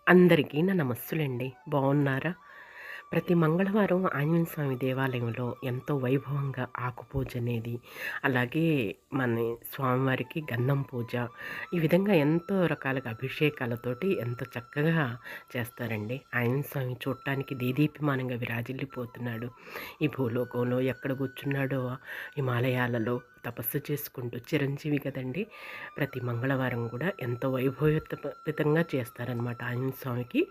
అందరికీ నా నమస్సులండి. బాగున్నారా? ప్రతి మంగళవారం ఆంజనేయ స్వామి దేవాలయంలో ఎంతో వైభవంగా ఆకుపూజ అనేది, అలాగే మన స్వామివారికి గంధం పూజ, ఈ విధంగా ఎంతో రకాలుగా అభిషేకాలతోటి ఎంతో చక్కగా చేస్తారండి. ఆంజనేయ స్వామి చూడటానికి దేదీప్యమానంగా విరాజిల్లిపోతున్నాడు. ఈ భూలోకంలో ఎక్కడ కూర్చున్నాడో హిమాలయాలలో తపస్సు చేసుకుంటూ చిరంజీవి కదండి. ప్రతి మంగళవారం కూడా ఎంతో వైభవోపేతంగా చేస్తారనమాట ఆంజనేయ స్వామికి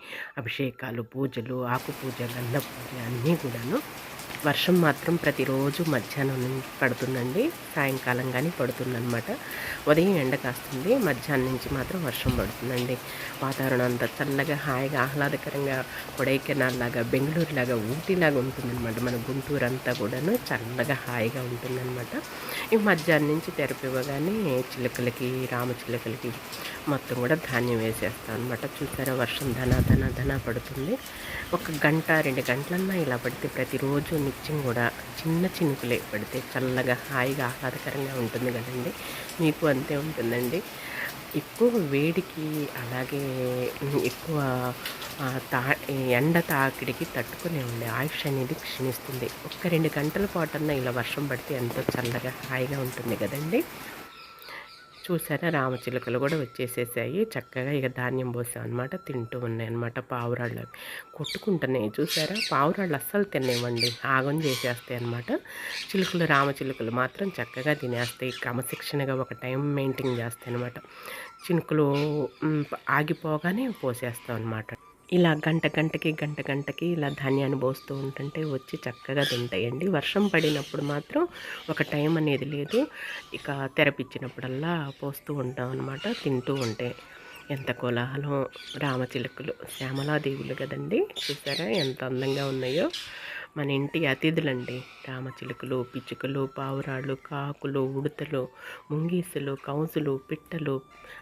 అభిషేకాలు, పూజలు, ఆకు పూజ, గంధ పూజ అన్నీ కూడాను. వర్షం మాత్రం ప్రతిరోజు మధ్యాహ్నం నుంచి పడుతుందండి, సాయంకాలం కానీ పడుతుందన్నమాట. ఉదయం ఎండ కాస్తుంది, మధ్యాహ్నం నుంచి మాత్రం వర్షం పడుతుందండి. వాతావరణం అంతా చల్లగా, హాయిగా, ఆహ్లాదకరంగా కొడైకెనాల్ లాగా, బెంగళూరు లాగా, ఊటీలాగా ఉంటుందన్నమాట. మన గుంటూరు అంతా కూడాను చల్లగా హాయిగా ఉంటుందన్నమాట. ఈ మధ్యాహ్నం నుంచి తెరపివ్వగానే చిలుకలకి, రామచిలుకలకి మొత్తం కూడా ధాన్యం వేసేస్తాం అనమాట. చూసారా, వర్షం ధన ధన ధన పడుతుంది. ఒక గంట 2 గంటలన్నా ఇలా పడితే ప్రతిరోజు నిత్యం కూడా చిన్న చినుకులే పడితే చల్లగా, హాయిగా, ఆహ్లాదకరంగా ఉంటుంది కదండి. మీకు అంతే ఉంటుందండి. ఎక్కువ వేడికి, అలాగే ఎక్కువ తా ఎండ తాకిడికి తట్టుకునే ఉండే ఆయుష్ అనేది క్షీణిస్తుంది. ఒక్క 2 గంటల పాటన్నా ఇలా వర్షం పడితే ఎంతో చల్లగా, హాయిగా ఉంటుంది కదండి. చూసారా, రామచిలుకలు కూడా వచ్చేసేసాయి. చక్కగా ఇక ధాన్యం పోసాం అనమాట. తింటూ ఉన్నాయి అనమాట. పావురాళ్ళు కొట్టుకుంటున్నాయి. చూసారా, పావురాళ్ళు అస్సలు తినేవ్వండి, ఆగం చేసేస్తాయి అనమాట. చిలుకలు, రామచిలుకలు మాత్రం చక్కగా తినేస్తాయి. క్రమశిక్షణగా ఒక టైం మెయింటైన్ చేస్తాయి అనమాట. చినుకులు ఆగిపోగానే పోసేస్తాం అనమాట. ఇలా గంటకి ఇలా ధాన్యాన్ని పోస్తూ ఉంటుంటే వచ్చి చక్కగా తింటాయండి. వర్షం పడినప్పుడు మాత్రం ఒక టైం అనేది లేదు. ఇక తెరపిచ్చినప్పుడల్లా పోస్తూ ఉంటాం అనమాట. తింటూ ఉంటాయి. ఎంత కోలాహలం! రామచిలుకలు శ్యామలాదేవులు కదండి. చూసారా ఎంత అందంగా ఉన్నాయో! మన ఇంటి అతిథులండి రామచిలుకలు, పిచ్చుకలు, పావురాళ్ళు, కాకులు, ఉడతలు, ముంగీసులు, కంసులు, పిట్టలు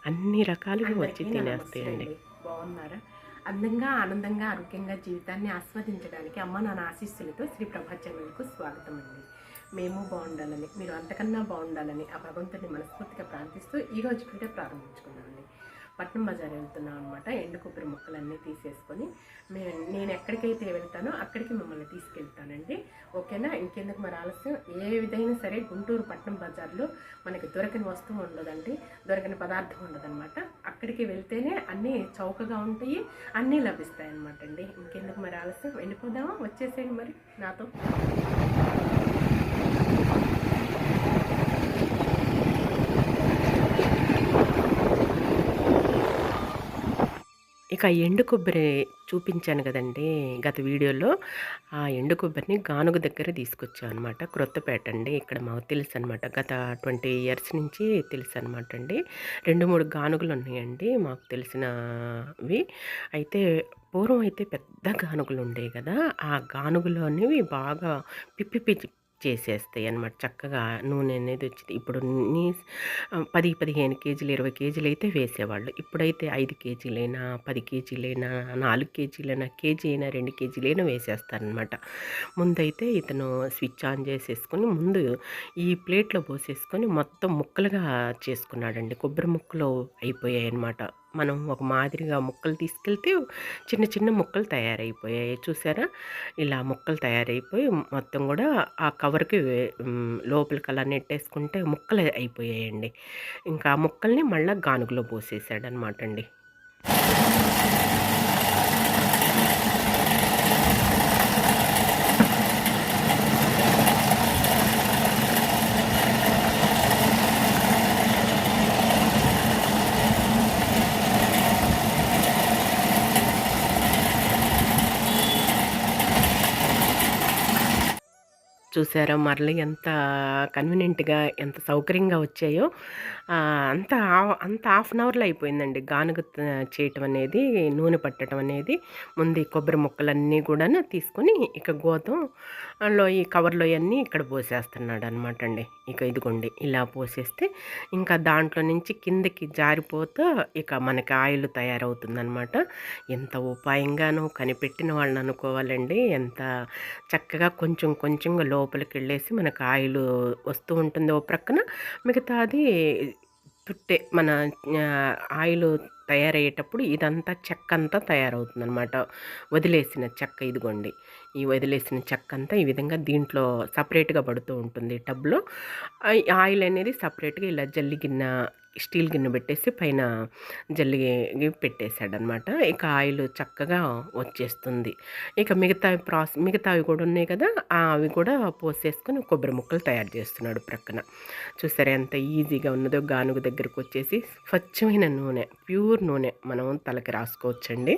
అన్ని రకాలుగా వచ్చి తినేస్తాయండి. బాగున్నారా? అందంగా, ఆనందంగా, ఆరోగ్యంగా జీవితాన్ని ఆస్వాదించడానికి అమ్మ నాన్న ఆశీస్సులతో శ్రీ ప్రభా ఛానల్కు స్వాగతం అండి. మేము బాగుండాలని, మీరు అంతకన్నా బాగుండాలని ఆ భగవంతుని మనస్ఫూర్తిగా ప్రార్థిస్తూ ఈరోజు వీడియో ప్రారంభించుకున్నామండి. పట్నం బజార్ వెళ్తున్నాం అనమాట. ఎండు కొబ్బరి ముక్కలన్నీ తీసేసుకొని నేను ఎక్కడికైతే వెళ్తానో అక్కడికి మిమ్మల్ని తీసుకెళ్తానండి. ఓకేనా? ఇంకెందుకు మరి ఆలస్యం. ఏ విధైనా సరే గుంటూరు పట్నం బజార్లో మనకి దొరకని వస్తువు ఉండదండి, దొరకని పదార్థం ఉండదన్నమాట. అక్కడికి వెళ్తేనే అన్నీ చౌకగా ఉంటాయి, అన్నీ లభిస్తాయి అన్నమాట అండి. ఇంకెందుకు మరి ఆలస్యం, వెళ్ళిపోదామా? వచ్చేసేయండి మరి నాతో. ఇక ఎండు కొబ్బరి చూపించాను కదండి గత వీడియోలో. ఆ ఎండు కొబ్బరిని గానుగ దగ్గర తీసుకొచ్చాను అనమాట. క్రొత్తపేట అండి, ఇక్కడ మాకు తెలుసు అనమాట. గత 20 ఇయర్స్ నుంచి తెలుసు అనమాట అండి. 2-3 గానుగలు ఉన్నాయండి మాకు తెలిసినవి. అయితే పూర్వం అయితే పెద్ద గానుగలు ఉండేవి కదా, ఆ గానుగలు అనేవి బాగా పిప్పి పిచ్చి చేసేస్తాయి అన్నమాట. చక్కగా నూనె అనేది వచ్చింది. ఇప్పుడు 10-15 కేజీలు, 20 కేజీలు అయితే వేసేవాళ్ళు. ఇప్పుడైతే 5 కేజీలైనా, 10 కేజీలైనా, 4 కేజీలైనా, కేజీ అయినా, 2 కేజీలైనా వేసేస్తారనమాట. ముందైతే ఇతను స్విచ్ ఆన్ చేసేసుకొని ముందు ఈ ప్లేట్లో పోసేసుకొని మొత్తం ముక్కలుగా చేసుకున్నాడండి. కొబ్బరి ముక్కలు అయిపోయాయి అనమాట. మనం ఒక మాదిరిగా ముక్కలు తీసుకెళ్తే చిన్న చిన్న ముక్కలు తయారైపోయాయి. చూసారా, ఇలా ముక్కలు తయారైపోయి మొత్తం కూడా ఆ కవర్కి లోపలికి అలా నెట్టేసుకుంటే ముక్కలు అయిపోయాయండి. ఇంకా ఆ ముక్కల్ని మళ్ళీ గానుగలో పోసేసాడనమాట అండి. చూసారా, మరలి ఎంత కన్వీనియంట్‌గా, ఎంత సౌకర్యంగా వచ్చాయో. అంత అంత హాఫ్ అన్ అవర్‌లో అయిపోయిందండి గానుగ చేయటం అనేది, నూనె పట్టడం అనేది. ముందు ఈ కొబ్బరి ముక్కలన్నీ కూడాను తీసుకొని ఇక గోతంలో ఈ కవర్‌లో అన్నీ ఇక్కడ పోసేస్తున్నాడనమాట అండి. ఇక ఇదిగోండి ఇలా పోసేస్తే ఇంకా దాంట్లో నుంచి కిందకి జారిపోతూ ఇక మనకి ఆయిల్ తయారవుతుందనమాట. ఎంత ఉపాయంగానో కనిపెట్టిన వాళ్ళని అనుకోవాలండి. ఎంత చక్కగా కొంచెం కొంచెంగా లోపలికి వెళ్ళేసి మనకు ఆయిల్ వస్తూ ఉంటుంది ఓ ప్రక్కన, మిగతాది మన ఆయిలు తయారయ్యేటప్పుడు ఇదంతా చెక్కంతా తయారవుతుందనమాట. వదిలేసిన చెక్క ఇదిగోండి. ఈ వదిలేసిన చెక్కంతా ఈ విధంగా దీంట్లో సపరేట్‌గా పడుతూ ఉంటుంది టబ్‌లో. ఆయిల్ అనేది సపరేట్‌గా ఇలా జల్లి గిన్నె, స్టీల్ గిన్నె పెట్టేసి పైన జల్లి పెట్టేసాడనమాట. ఇక ఆయిల్ చక్కగా వచ్చేస్తుంది. ఇక మిగతావి కూడా ఉన్నాయి కదా! అవి కూడా పోసేసుకొని కొబ్బరి ముక్కలు తయారు చేస్తున్నాడు ప్రక్కన. చూసారా ఎంత ఈజీగా ఉన్నదో. గానుగ దగ్గరకొచ్చేసి స్వచ్ఛమైన నూనె, ప్యూర్ నూనె మనం తలకి రాసుకోవచ్చండి.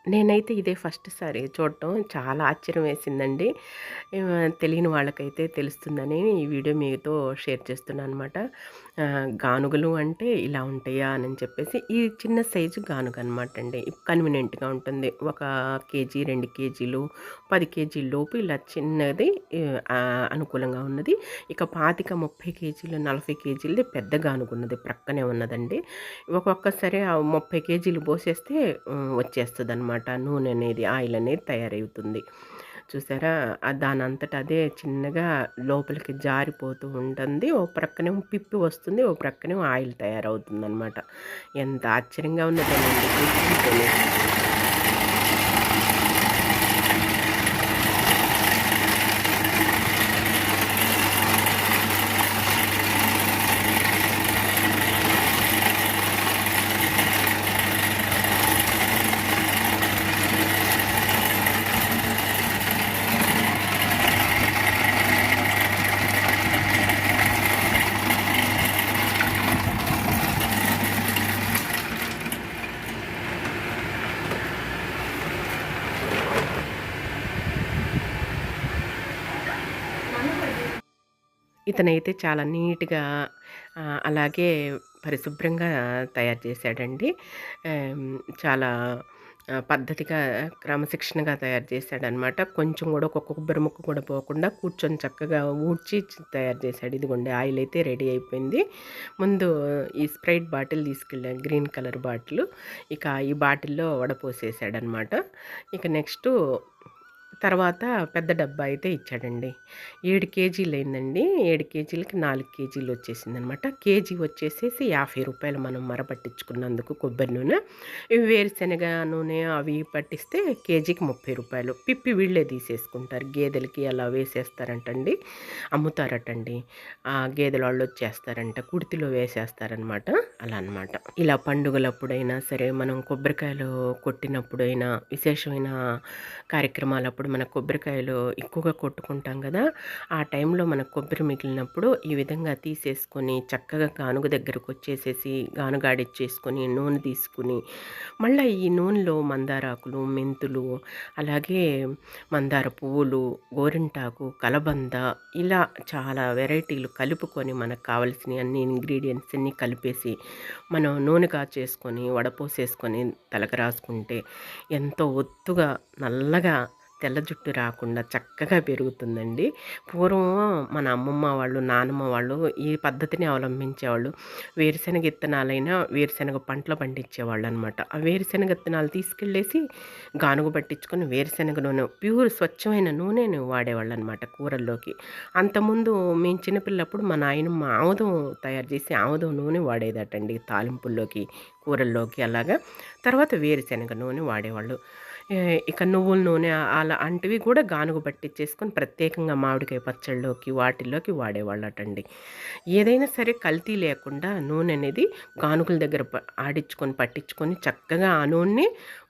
నేనైతే ఇదే ఫస్ట్ సారి చూడటం. చాలా ఆశ్చర్యం వేసిందండి. తెలియని వాళ్ళకైతే తెలుస్తుందని ఈ వీడియో మీతో షేర్ చేస్తున్నాననమాట. గానుగలు అంటే ఇలా ఉంటాయా అని చెప్పేసి, ఈ చిన్న సైజు గానుగ అనమాట అండి. కన్వీనియంట్‌గా ఉంటుంది. 1 కేజీ, 2 కేజీలు, 10 కేజీల లోపు ఇలా చిన్నది అనుకూలంగా ఉన్నది. ఇక 25, 30 కేజీలు, 40 కేజీలది పెద్ద గానుగున్నది ప్రక్కనే ఉన్నదండి. ఒక్కొక్కసారి 30 కేజీలు పోసేస్తే వచ్చేస్తదనమాట. నూనె అనేది, ఆయిల్ అనేది తయారవుతుంది. చూసారా? దానంతట అదే చిన్నగా లోపలికి జారిపోతూ ఉంటుంది. ఓ ప్రక్కనేమో పిప్పి వస్తుంది. ఓ ప్రక్కనేమో ఆయిల్ తయారవుతుందనమాట. ఎంత ఆశ్చర్యంగా ఉన్నదోనండి చూస్తుంటేనే. ఇతనైతే చాలా నీట్‌గా అలాగే పరిశుభ్రంగా తయారు చేశాడండి. చాలా పద్ధతిగా, క్రమశిక్షణగా తయారు చేశాడనమాట. కొంచెం కూడా ఒక కొబ్బరి ముక్క కూడా పోకుండా కూర్చొని చక్కగా ఊడ్చి తయారు చేశాడు. ఇదిగోండి ఆయిల్ అయితే రెడీ అయిపోయింది. ముందు ఈ స్ప్రైట్ బాటిల్ తీసుకెళ్ళాను, గ్రీన్ కలర్ బాటిలు. ఇక ఈ బాటిల్‌లో వడపోసేసాడనమాట. ఇక నెక్స్టు తర్వాత పెద్ద డబ్బా అయితే ఇచ్చాడండి. 7 కేజీలయిందండి. 7 కేజీలకి 4 కేజీలు వచ్చేసిందనమాట. కేజీ వచ్చేసేసి రూ. 50 మనం మరపట్టించుకున్నందుకు కొబ్బరి నూనె. ఇవి వేరుశెనగ నూనె అవి పట్టిస్తే కేజీకి 30 పిప్పి వీళ్ళే తీసేసుకుంటారు. గేదెలకి అలా వేసేస్తారంటండి, అమ్ముతారటండి. గేదెల వాళ్ళు వచ్చేస్తారంట, కుడితిలో వేసేస్తారనమాట. అలా అనమాట. ఇలా పండుగలప్పుడైనా సరే, మనం కొబ్బరికాయలు కొట్టినప్పుడైనా, విశేషమైన కార్యక్రమాలప్పుడు మన కొబ్బరికాయలు ఎక్కువగా కొట్టుకుంటాం కదా! ఆ టైంలో మనకు కొబ్బరి మిగిలినప్పుడు ఈ విధంగా తీసేసుకొని చక్కగా గానుగ దగ్గరకు వచ్చేసేసి గానుగాడిచ్చేసుకొని నూనె తీసుకుని, మళ్ళీ ఈ నూనెలో మందారాకులు, మెంతులు, అలాగే మందార పువ్వులు, గోరింటాకు, కలబంద ఇలా చాలా వెరైటీలు కలుపుకొని మనకు కావాల్సిన అన్ని ఇంగ్రీడియంట్స్ అన్నీ కలిపేసి మనం నూనె కాచేసుకొని వడపోసేసుకొని తలకు రాసుకుంటే ఎంతో ఒత్తుగా నల్లగా తెల్ల జుట్టు రాకుండా చక్కగా పెరుగుతుందండి. పూర్వం మన అమ్మమ్మ వాళ్ళు, నానమ్మ వాళ్ళు ఈ పద్ధతిని అవలంబించేవాళ్ళు. వేరుశెనగ ఇత్తనాలైనా వేరుశెనగ పంటలు పండించేవాళ్ళు అనమాట. ఆ వేరుశెనగ ఇత్తనాలు తీసుకెళ్ళేసి గానుగ పట్టించుకొని వేరుశెనగ నూనె, ప్యూర్ స్వచ్ఛమైన నూనెను వాడేవాళ్ళు అనమాట కూరల్లోకి. అంతకుముందు మేము చిన్నపిల్లప్పుడు మా నాయనమ్మ ఆముదం తయారు చేసి ఆముదం నూనె వాడేదటండి తాలింపుల్లోకి, కూరల్లోకి అలాగా. తర్వాత వేరుశెనగ నూనె వాడేవాళ్ళు. ఇక నువ్వుల నూనె అలాంటివి కూడా గానుగ పట్టించేసుకొని ప్రత్యేకంగా మామిడికాయ పచ్చళ్ళలోకి వాటిల్లోకి వాడేవాళ్ళటండి. ఏదైనా సరే కల్తీ లేకుండా నూనె అనేది గానుగల దగ్గర ఆడించుకొని పట్టించుకొని చక్కగా ఆ నూనెని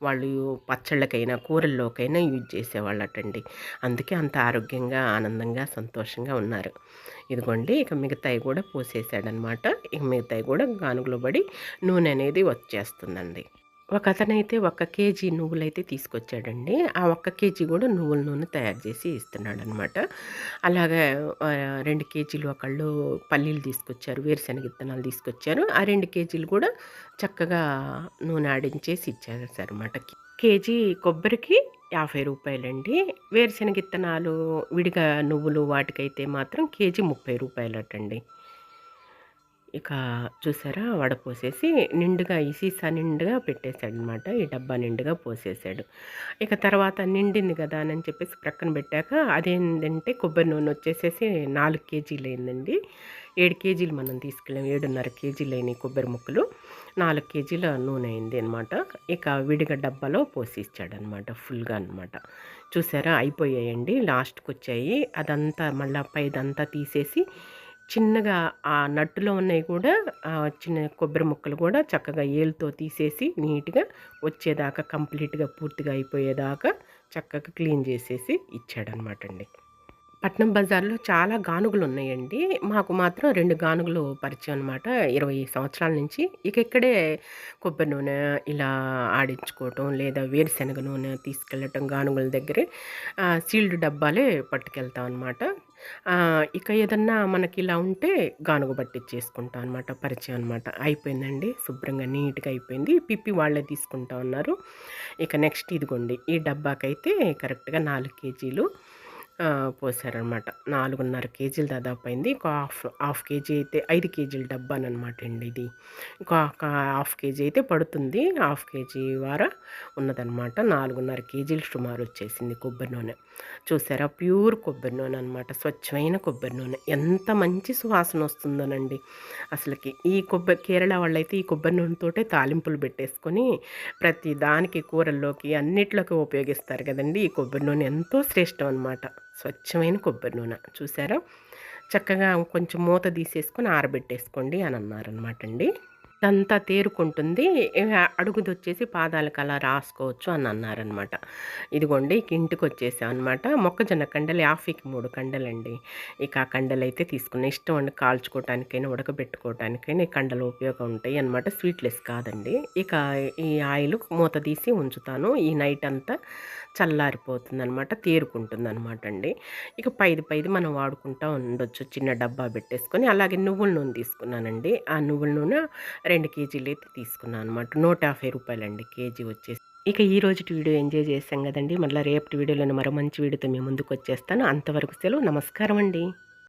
వాళ్ళు పచ్చళ్ళకైనా కూరల్లోకైనా యూజ్ చేసేవాళ్ళటండి. అందుకే అంత ఆరోగ్యంగా, ఆనందంగా, సంతోషంగా ఉన్నారు. ఇదిగోండి ఇక మిగతాయి కూడా పోసేసాడనమాట. ఇక మిగతాయి కూడా గానుగలో పడి నూనె అనేది వచ్చేస్తుందండి. ఒకతనైతే 1 కేజీ నువ్వులైతే తీసుకొచ్చాడండి. ఆ 1 కేజీ కూడా నువ్వుల నూనె తయారు చేసి ఇస్తున్నాడనమాట. అలాగే 2 కేజీలు ఒకళ్ళు పల్లీలు తీసుకొచ్చారు, వేరుశెనగ విత్తనాలు తీసుకొచ్చారు. ఆ 2 కేజీలు కూడా చక్కగా నూనె ఆడించేసి ఇచ్చేసారనమాట. కేజీ కొబ్బరికి రూ. 50 అండి. వేరుశెనగ విత్తనాలు విడిగా నువ్వులు వాటికైతే మాత్రం కేజీ రూ. 30 అటండి. ఇక చూసారా వడపోసేసి నిండుగా ఈ సీసా నిండుగా పెట్టేశాడనమాట. ఈ డబ్బా నిండుగా పోసేసాడు. ఇక తర్వాత నిండింది కదా అని చెప్పేసి ప్రక్కన పెట్టాక అదేంటంటే కొబ్బరి నూనె వచ్చేసేసి 4 కేజీలయిందండి. 7 కేజీలు మనం తీసుకెళ్ళాం. 7.5 కేజీలయినాయి కొబ్బరి ముక్కలు. 4 కేజీల నూనె అయింది అనమాట. ఇక విడిగా డబ్బాలో పోసి ఇచ్చాడనమాట ఫుల్‌గా అనమాట. చూసారా అయిపోయాయండి. లాస్ట్‌కొచ్చాయి. అదంతా మళ్ళా పైదంతా తీసేసి చిన్నగా ఆ నట్టులో ఉన్నయి కూడా చిన్న కొబ్బరి ముక్కలు కూడా చక్కగా ఏలుతో తీసేసి నీట్‌గా వచ్చేదాకా కంప్లీట్‌గా పూర్తిగా అయిపోయేదాకా చక్కగా క్లీన్ చేసేసి ఇచ్చాడనమాటండి. పట్నం బజార్‌లో చాలా గానుగలున్నాయండి. మాకు మాత్రం 2 గానుగలు పరిచయం అనమాట. 20 సంవత్సరాల నుంచి. ఇక ఇక్కడే కొబ్బరి నూనె ఇలా ఆడించుకోవటం, లేదా వేరుశనగ నూనె తీసుకెళ్ళటం గానుగల దగ్గరే సీల్డ్ డబ్బాలే పట్టుకెళ్తాం అనమాట. ఇక ఏదన్నా మనకిలా ఉంటే గానుగ పట్టిచ్చేసుకుంటాం అనమాట. పరిచయం అనమాట. అయిపోయిందండి. శుభ్రంగా నీట్‌గా అయిపోయింది. పిప్పి వాళ్ళే తీసుకుంటా ఉన్నారు. ఇక నెక్స్ట్ ఇదిగోండి. ఈ డబ్బాకైతే కరెక్ట్‌గా 4 కేజీలు పోసారనమాట. 4.5 కేజీలు దాదాపు అయింది. ఒక హాఫ్ కేజీ అయితే 5 కేజీల డబ్బాననమాట అండి ఇది. ఒక హాఫ్ కేజీ అయితే పడుతుంది. Half KG ఉన్నదనమాట. 4.5 కేజీలు సుమారు వచ్చేసింది కొబ్బరి నూనె. చూసారా ప్యూర్ కొబ్బరి నూనె అనమాట. స్వచ్ఛమైన కొబ్బరి నూనె. ఎంత మంచి సువాసన వస్తుందోనండి అసలకి. ఈ కేరళ వాళ్ళైతే ఈ కొబ్బరి నూనెతోటే తాలింపులు పెట్టేసుకొని ప్రతి దానికి కూరల్లోకి అన్నిట్లోకి ఉపయోగిస్తారు కదండీ. ఈ కొబ్బరి నూనె ఎంతో శ్రేష్టం అనమాట. స్వచ్ఛమైన కొబ్బరి నూనె. చూసారా చక్కగా కొంచెం మూత తీసేసుకొని ఆరబెట్టేసుకోండి అని అన్నారనమాట అండి. ఇదంతా తేరుకుంటుంది. అడుగుదొచ్చేసి పాదాలకు అలా రాసుకోవచ్చు అని అన్నారనమాట. ఇదిగోండి ఇంటికొచ్చేసామనమాట. మొక్కజొన్న కండలు 50కి 3 కండలండి. ఇక ఆ కండలైతే తీసుకున్న ఇష్టం అండి కాల్చుకోవటానికైనా, ఉడకబెట్టుకోవటానికైనా ఈ కండలు ఉపయోగం ఉంటాయి అనమాట. స్వీట్‌లెస్ కాదండి. ఇక ఈ ఆయిల్ మూత తీసి ఉంచుతాను. ఈ నైట్ అంతా చల్లారిపోతుందనమాట. తేరుకుంటుందనమాట అండి. ఇక పైది మనం వాడుకుంటా ఉండొచ్చు. చిన్న డబ్బా పెట్టేసుకొని అలాగే నువ్వుల నూనె తీసుకున్నానండి. ఆ నువ్వుల నూనె 2 కేజీలైతే తీసుకున్నాను అనమాట. రూ. 150 కేజీ వచ్చేసి. ఇక ఈ రోజుటి వీడియో ఎంజాయ్ చేశాం కదండీ. మళ్ళీ రేపటి వీడియోలోనే మరో మంచి వీడియోతో మీ ముందుకొచ్చేస్తాను. అంతవరకు సెలవు. నమస్కారం అండి.